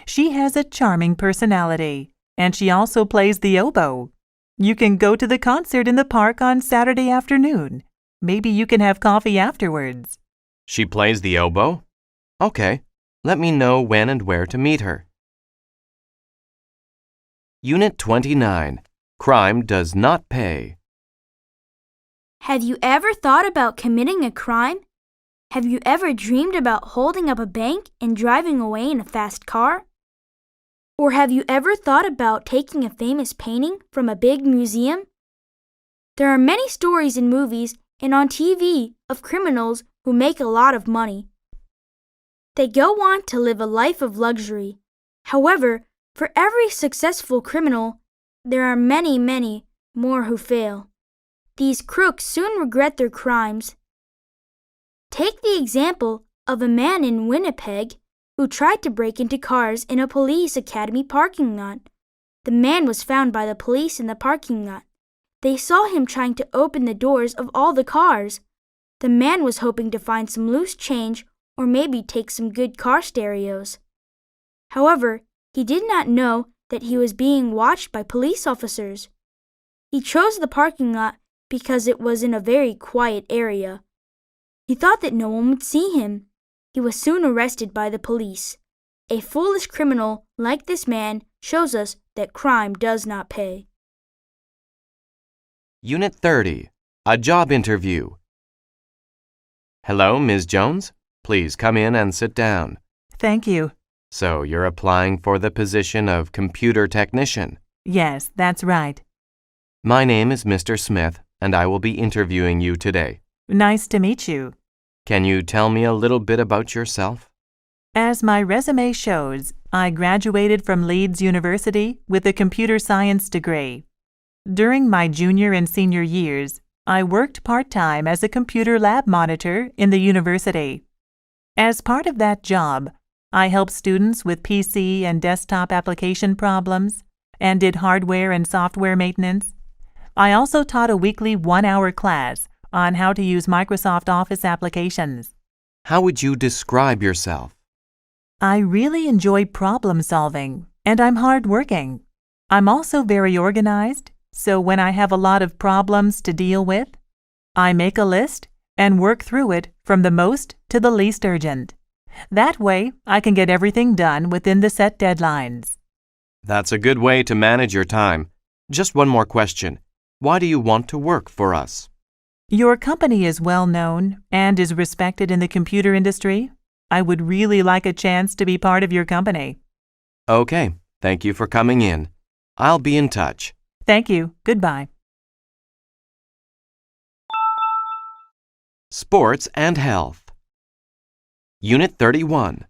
She has a charming personality, and she also plays the oboe. You can go to the concert in the park on Saturday afternoon. Maybe you can have coffee afterwards. She plays the oboe? Okay. Let me know when and where to meet her. Unit 29. Crime does not pay. Have you ever thought about committing a crime? Have you ever dreamed about holding up a bank and driving away in a fast car? Or have you ever thought about taking a famous painting from a big museum? There are many stories in movies and on TV of criminals who make a lot of money. They go on to live a life of luxury. However, for every successful criminal, there are many, many more who fail. These crooks soon regret their crimes. Take the example of a man in Winnipeg who tried to break into cars in a police academy parking lot. The man was found by the police in the parking lot. They saw him trying to open the doors of all the cars. The man was hoping to find some loose change or maybe take some good car stereos. However, he did not know that he was being watched by police officers. He chose the parking lot because it was in a very quiet area. He thought that no one would see him. He was soon arrested by the police. A foolish criminal like this man shows us that crime does not pay. Unit 30. A job interview. Hello, Ms. Jones. Please come in and sit down. Thank you. So you're applying for the position of computer technician? Yes, that's right. My name is Mr. Smith, and I will be interviewing you today. Nice to meet you. Can you tell me a little bit about yourself? As my resume shows, I graduated from Leeds University with a computer science degree. During my junior and senior years, I worked part-time as a computer lab monitor in the university. As part of that job, I helped students with PC and desktop application problems and did hardware and software maintenance. I also taught a weekly 1-hour class on how to use Microsoft Office applications. How would you describe yourself? I really enjoy problem solving, and I'm hardworking. I'm also very organized, so when I have a lot of problems to deal with, I make a list and work through it from the most to the least urgent. That way, I can get everything done within the set deadlines. That's a good way to manage your time. Just one more question. Why do you want to work for us? Your company is well known and is respected in the computer industry. I would really like a chance to be part of your company. Okay, thank you for coming in. I'll be in touch. Thank you. Goodbye. Sports and Health. Unit 31.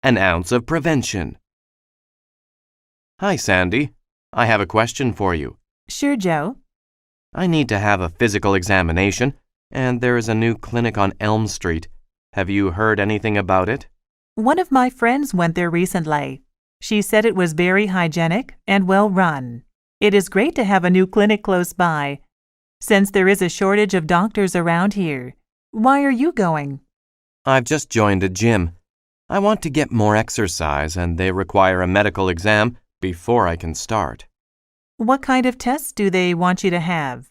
An ounce of prevention. Hi, Sandy. I have a question for you. Sure, Joe. I need to have a physical examination, and there is a new clinic on Elm Street. Have you heard anything about it? One of my friends went there recently. She said it was very hygienic and well run. It is great to have a new clinic close by. Since there is a shortage of doctors around here, why are you going? I've just joined a gym. I want to get more exercise, and they require a medical exam before I can start. What kind of tests do they want you to have?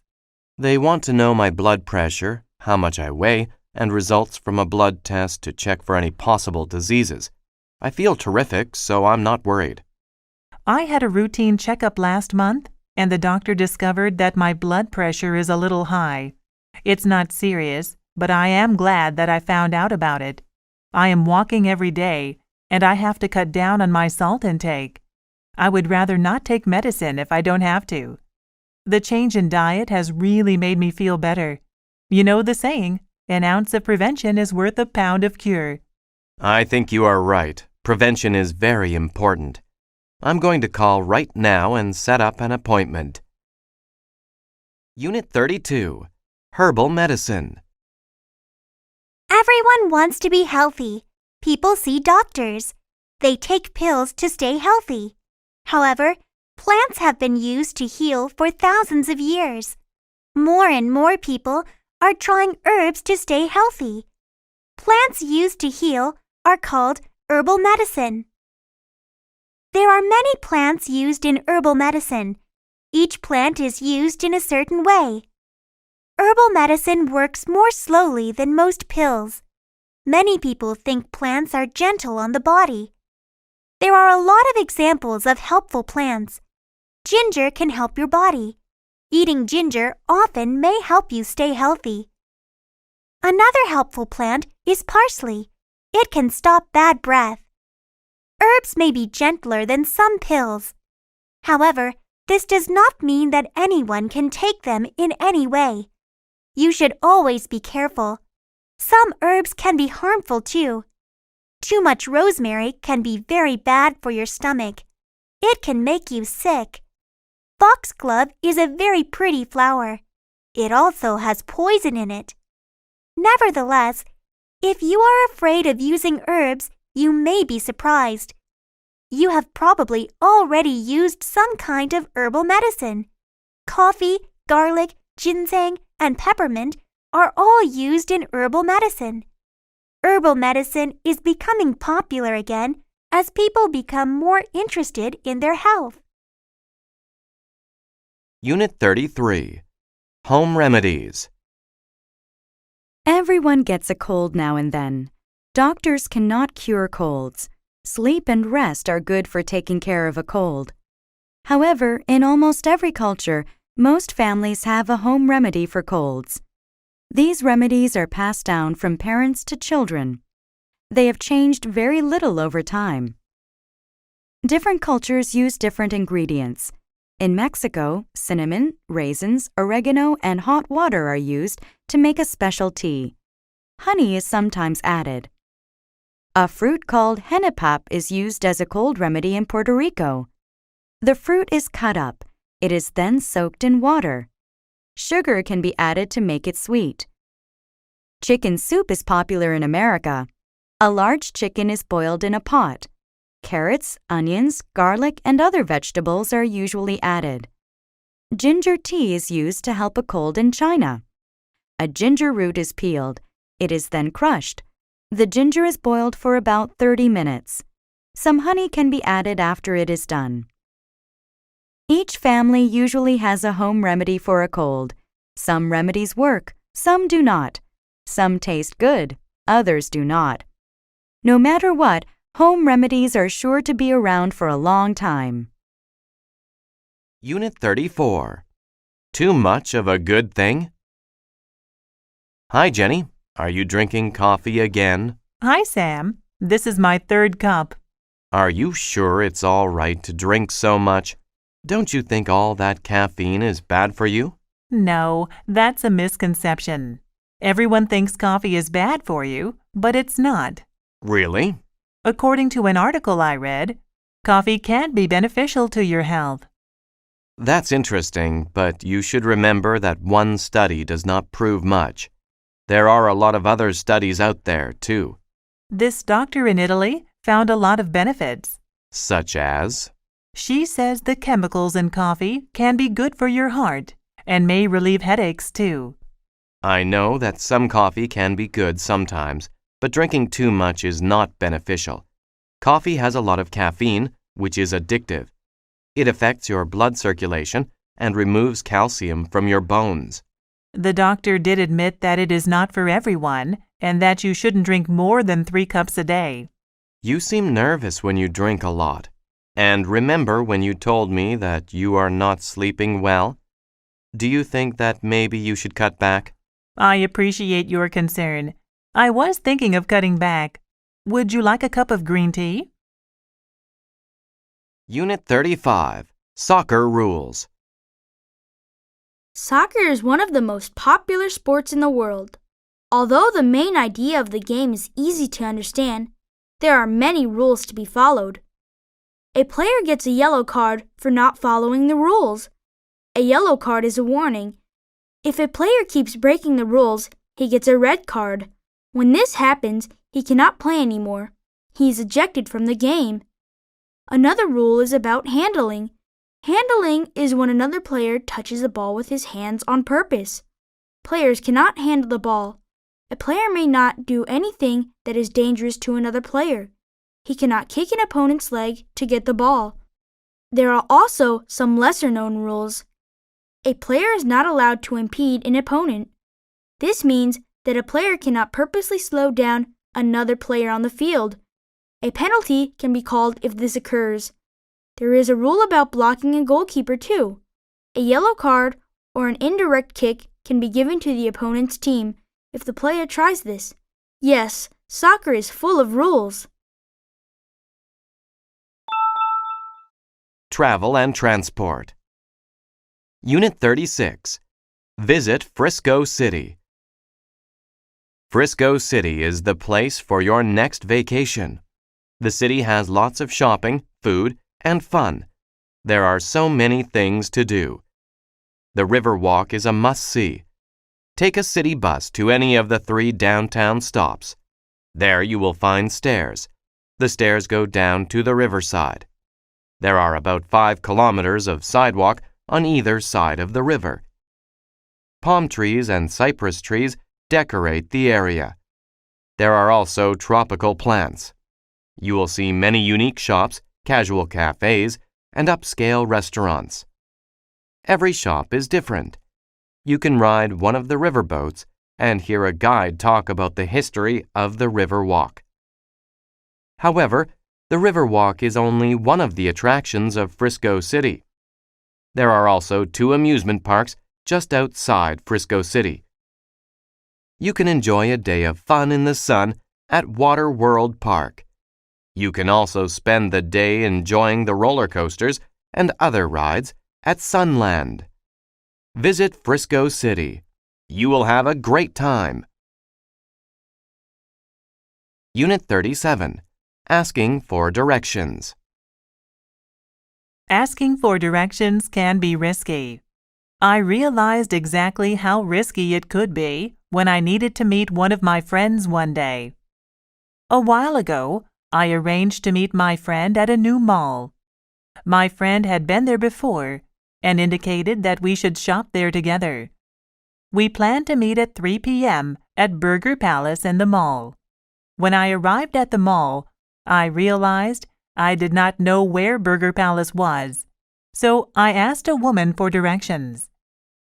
They want to know my blood pressure, how much I weigh, and results from a blood test to check for any possible diseases. I feel terrific, so I'm not worried. I had a routine checkup last month, and the doctor discovered that my blood pressure is a little high. It's not serious, but I am glad that I found out about it. I am walking every day, and I have to cut down on my salt intake. I would rather not take medicine if I don't have to. The change in diet has really made me feel better. You know the saying, an ounce of prevention is worth a pound of cure. I think you are right. Prevention is very important. I'm going to call right now and set up an appointment. Unit 32. Herbal Medicine. Everyone wants to be healthy. People see doctors. They take pills to stay healthy. However, plants have been used to heal for thousands of years. More and more people are trying herbs to stay healthy. Plants used to heal are called herbal medicine. There are many plants used in herbal medicine. Each plant is used in a certain way. Herbal medicine works more slowly than most pills. Many people think plants are gentle on the body. There are a lot of examples of helpful plants. Ginger can help your body. Eating ginger often may help you stay healthy. Another helpful plant is parsley. It can stop bad breath. Herbs may be gentler than some pills. However, this does not mean that anyone can take them in any way. You should always be careful. Some herbs can be harmful too. Too much rosemary can be very bad for your stomach. It can make you sick. Foxglove is a very pretty flower. It also has poison in it. Nevertheless, if you are afraid of using herbs, you may be surprised. You have probably already used some kind of herbal medicine. Coffee, garlic, ginseng, and peppermint are all used in herbal medicine. Herbal medicine is becoming popular again as people become more interested in their health. Unit 33. Home Remedies. Everyone gets a cold now and then. Doctors cannot cure colds. Sleep and rest are good for taking care of a cold. However, in almost every culture, most families have a home remedy for colds. These remedies are passed down from parents to children. They have changed very little over time. Different cultures use different ingredients. In Mexico, cinnamon, raisins, oregano, and hot water are used to make a special tea. Honey is sometimes added. A fruit called henipap is used as a cold remedy in Puerto Rico. The fruit is cut up. It is then soaked in water. Sugar can be added to make it sweet. Chicken soup is popular in America. A large chicken is boiled in a pot. Carrots, onions, garlic, and other vegetables are usually added. Ginger tea is used to help a cold in China. A ginger root is peeled. It is then crushed. The ginger is boiled for about 30 minutes. Some honey can be added after it is done. Each family usually has a home remedy for a cold. Some remedies work, some do not. Some taste good, others do not. No matter what, home remedies are sure to be around for a long time. Unit 34. Too much of a good thing? Hi, Jenny. Are you drinking coffee again? Hi, Sam. This is my third cup. Are you sure it's all right to drink so much? Don't you think all that caffeine is bad for you? No, that's a misconception. Everyone thinks coffee is bad for you, but it's not. Really? According to an article I read, coffee can be beneficial to your health. That's interesting, but you should remember that one study does not prove much. There are a lot of other studies out there, too. This doctor in Italy found a lot of benefits. Such as? She says the chemicals in coffee can be good for your heart and may relieve headaches too. I know that some coffee can be good sometimes, but drinking too much is not beneficial. Coffee has a lot of caffeine, which is addictive. It affects your blood circulation and removes calcium from your bones. The doctor did admit that it is not for everyone and that you shouldn't drink more than 3 cups a day. You seem nervous when you drink a lot. And remember when you told me that you are not sleeping well? Do you think that maybe you should cut back? I appreciate your concern. I was thinking of cutting back. Would you like a cup of green tea? Unit 35. Soccer Rules. Soccer is one of the most popular sports in the world. Although the main idea of the game is easy to understand, there are many rules to be followed. A player gets a yellow card for not following the rules. A yellow card is a warning. If a player keeps breaking the rules, he gets a red card. When this happens, he cannot play anymore. He is ejected from the game. Another rule is about handling. Handling is when another player touches the ball with his hands on purpose. Players cannot handle the ball. A player may not do anything that is dangerous to another player. He cannot kick an opponent's leg to get the ball. There are also some lesser-known rules. A player is not allowed to impede an opponent. This means that a player cannot purposely slow down another player on the field. A penalty can be called if this occurs. There is a rule about blocking a goalkeeper too. A yellow card or an indirect kick can be given to the opponent's team if the player tries this. Yes, soccer is full of rules. Travel and Transport. Unit 36. Visit Frisco City. Frisco City is the place for your next vacation. The city has lots of shopping, food, and fun. There are so many things to do. The Riverwalk is a must-see. Take a city bus to any of the 3 downtown stops. There you will find stairs. The stairs go down to the riverside. There are about 5 kilometers of sidewalk on either side of the river. Palm trees and cypress trees decorate the area. There are also tropical plants. You will see many unique shops, casual cafes, and upscale restaurants. Every shop is different. You can ride one of the riverboats and hear a guide talk about the history of the Riverwalk. However, the Riverwalk is only one of the attractions of Frisco City. There are also 2 amusement parks just outside Frisco City. You can enjoy a day of fun in the sun at Water World Park. You can also spend the day enjoying the roller coasters and other rides at Sunland. Visit Frisco City. You will have a great time. Unit 37. Asking for directions. Asking for directions can be risky. I realized exactly how risky it could be when I needed to meet one of my friends one day. A while ago, I arranged to meet my friend at a new mall. My friend had been there before and indicated that we should shop there together. We planned to meet at 3 p.m. at Burger Palace in the mall. When I arrived at the mall, I realized I did not know where Burger Palace was, so I asked a woman for directions.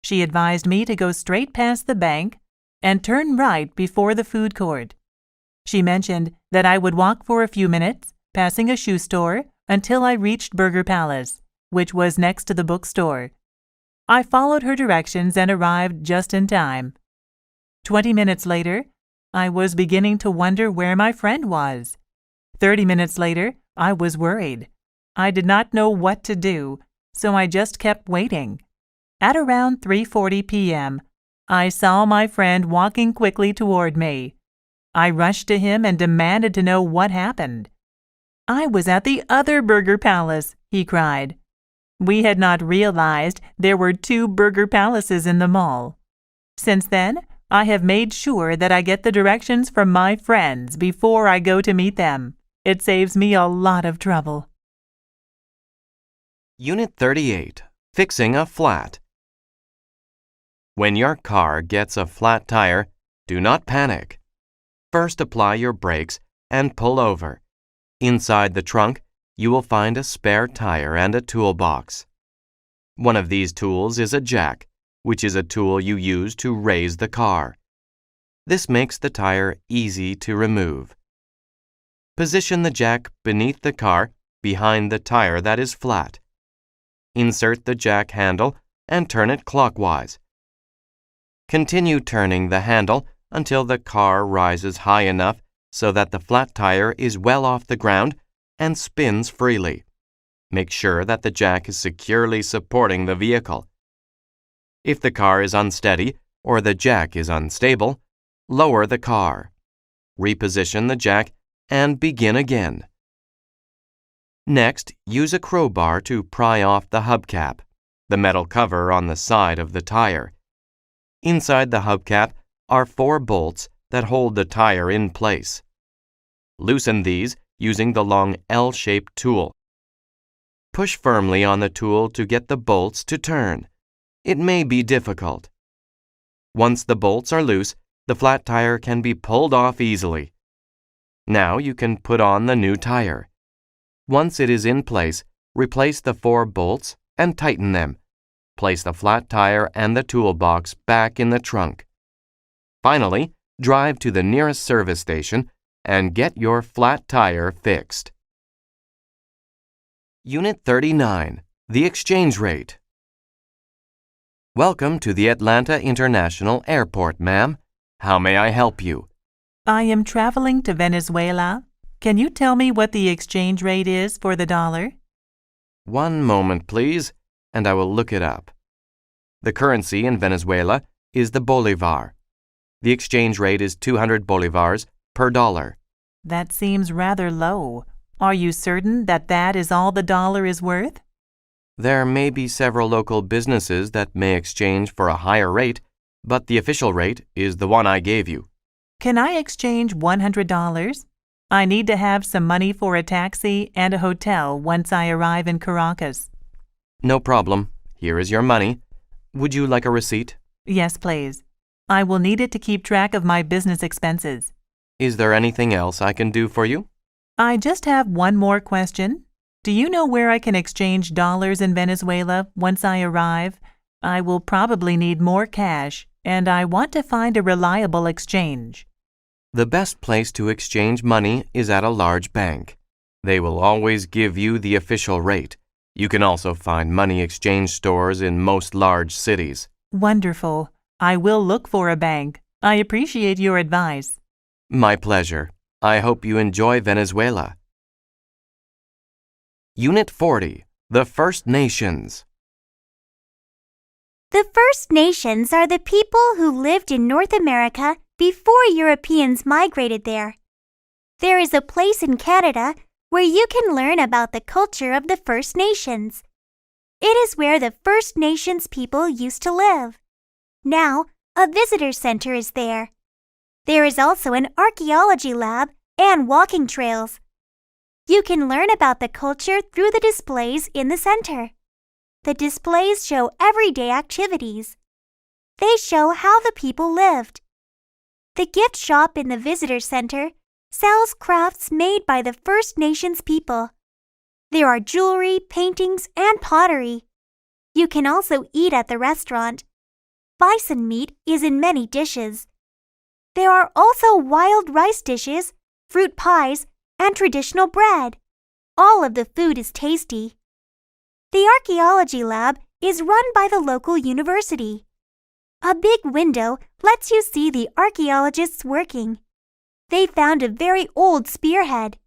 She advised me to go straight past the bank, and turn right before the food court. She mentioned that I would walk for a few minutes, passing a shoe store, until I reached Burger Palace, which was next to the bookstore. I followed her directions and arrived just in time. 20 minutes later, I was beginning to wonder where my friend was. 30 minutes later, I was worried. I did not know what to do, so I just kept waiting. At around 3:40 p.m., I saw my friend walking quickly toward me. I rushed to him and demanded to know what happened. "I was at the other Burger Palace," he cried. We had not realized there were 2 Burger Palaces in the mall. Since then, I have made sure that I get the directions from my friends before I go to meet them. It saves me a lot of trouble. Unit 38. Fixing a flat. When your car gets a flat tire, do not panic. First apply your brakes and pull over. Inside the trunk, you will find a spare tire and a toolbox. One of these tools is a jack, which is a tool you use to raise the car. This makes the tire easy to remove. Position the jack beneath the car, behind the tire that is flat. Insert the jack handle and turn it clockwise. Continue turning the handle until the car rises high enough so that the flat tire is well off the ground and spins freely. Make sure that the jack is securely supporting the vehicle. If the car is unsteady or the jack is unstable, lower the car. Reposition the jack and begin again. Next, use a crowbar to pry off the hubcap, the metal cover on the side of the tire. Inside the hubcap are 4 bolts that hold the tire in place. Loosen these using the long L-shaped tool. Push firmly on the tool to get the bolts to turn. It may be difficult. Once the bolts are loose, the flat tire can be pulled off easily. Now you can put on the new tire. Once it is in place, replace the 4 bolts and tighten them. Place the flat tire and the toolbox back in the trunk. Finally, drive to the nearest service station and get your flat tire fixed. Unit 39. The exchange rate. Welcome to the Atlanta International Airport, ma'am. How may I help you? I am traveling to Venezuela. Can you tell me what the exchange rate is for the dollar? One moment, please, and I will look it up. The currency in Venezuela is the bolivar. The exchange rate is 200 bolivars per dollar. That seems rather low. Are you certain that that is all the dollar is worth? There may be several local businesses that may exchange for a higher rate, but the official rate is the one I gave you. Can I exchange $100? I need to have some money for a taxi and a hotel once I arrive in Caracas. No problem. Here is your money. Would you like a receipt? Yes, please. I will need it to keep track of my business expenses. Is there anything else I can do for you? I just have one more question. Do you know where I can exchange dollars in Venezuela once I arrive? I will probably need more cash, and I want to find a reliable exchange. The best place to exchange money is at a large bank. They will always give you the official rate. You can also find money exchange stores in most large cities. Wonderful. I will look for a bank. I appreciate your advice. My pleasure. I hope you enjoy Venezuela. Unit 40. The First Nations. The First Nations are the people who lived in North America before Europeans migrated there. There is a place in Canada where you can learn about the culture of the First Nations. It is where the First Nations people used to live. Now, a visitor center is there. There is also an archaeology lab and walking trails. You can learn about the culture through the displays in the center. The displays show everyday activities. They show how the people lived. The gift shop in the visitor center sells crafts made by the First Nations people. There are jewelry, paintings, and pottery. You can also eat at the restaurant. Bison meat is in many dishes. There are also wild rice dishes, fruit pies, and traditional bread. All of the food is tasty. The archaeology lab is run by the local university. A big window lets you see the archaeologists working. They found a very old spearhead.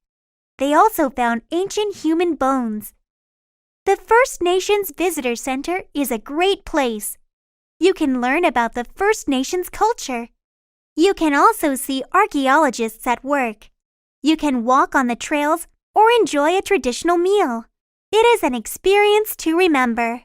They also found ancient human bones. The First Nations Visitor Center is a great place. You can learn about the First Nations culture. You can also see archaeologists at work. You can walk on the trails or enjoy a traditional meal. It is an experience to remember.